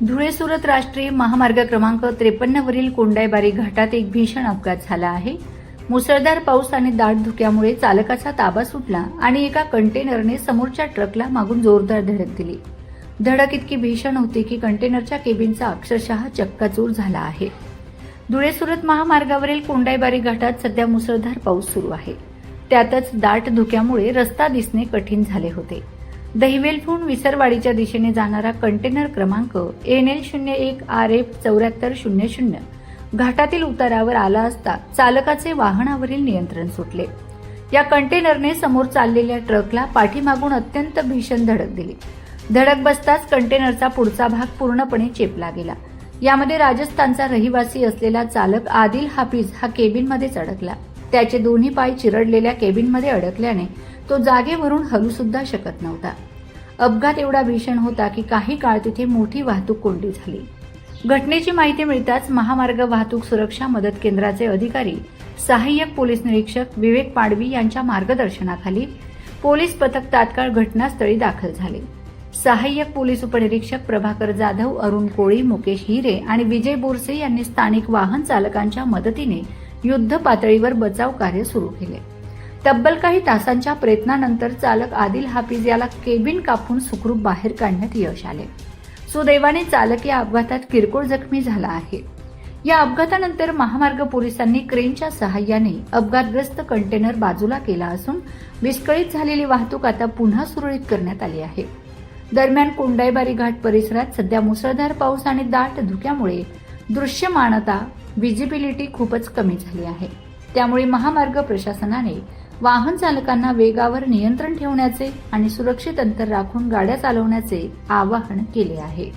धुळे सुरत राष्ट्रीय महामार्ग क्रमांक 53 वरील कोंडाईबारी घाटात एक भीषण अपघात झाला आहे। मुसळधार पाऊस आणि दाट धुक्यामुळे चालकाचा ताबा सुटला आणि एका कंटेनरने समोरच्या ट्रकला मागून जोरदार धडक दिली। धडक इतकी भीषण होती की कंटेनरच्या केबिनचा अक्षरशः चक्काचूर झाला आहे। धुळे सुरत महामार्गावरील कोंडाईबारी घाटात सध्या मुसळधार पाऊस सुरू आहे। त्यातच दाट धुक्यामुळे रस्ता दिसणे कठीण झाले होते। दहिवेलहून विसरवाडीच्या दिशेने जाणारा कंटेनर क्रमांक NL01 RF 7400 घाटातील उतारावर आला असता चालकाचे वाहनावरील नियंत्रण सुटले। या कंटेनरने समोर चाललेल्या ट्रकला पाठीमागून अत्यंत भीषण धडक दिली। धडक बसताच कंटेनरचा पुढचा भाग पूर्णपणे चेपला गेला। यामध्ये राजस्थानचा रहिवासी असलेला चालक आदिल हाफिज हा केबिनमध्येच अडकला। त्याचे दोन्ही पाय चिरडलेल्या केबिनमध्ये अडकल्याने तो जागेवरून हलू सुद्धा शकत नव्हता। अपघात एवढा भीषण होता की काही काळ तिथे मोठी वाहतूक कोंडी झाली। घटनेची माहिती मिळताच महामार्ग वाहतूक सुरक्षा मदत केंद्राचे अधिकारी सहाय्यक पोलीस निरीक्षक विवेक पाडवी यांच्या मार्गदर्शनाखाली पोलीस पथक तात्काळ घटनास्थळी दाखल झाले। सहाय्यक पोलीस उपनिरीक्षक प्रभाकर जाधव, अरुण कोळी, मुकेश हिरे आणि विजय बोरसे यांनी स्थानिक वाहन चालकांच्या मदतीने युद्ध पातळीवर बचाव कार्य सुरू केले। तब्बल काही तासांच्या प्रयत्नानंतर चालक आदिल हाफिज याला केबिन कापून सुखरूप बाहेर काढण्यात यश आले। सुदैवाने चालक या अपघातात किरकोळ जखमी झाला आहे। या अपघातानंतर महामार्ग पोलिसांनी क्रेनच्या सहाय्याने अपघातग्रस्त कंटेनर बाजूला केला असून विस्कळीत झालेली वाहतूक आता पुन्हा सुरळीत करण्यात आली आहे। दरम्यान कोंडाईबारी घाट परिसरात सध्या मुसळधार पाऊस आणि दाट धुक्यामुळे दृश्यमानता विजिबिलिटी खूपच कमी झाली आहे। त्यामुळे महामार्ग प्रशासनाने वाहन चालकांना वेगावर नियंत्रण ठेवण्याचे आणि सुरक्षित अंतर राखून गाड्या चालवण्याचे आवाहन केले आहे।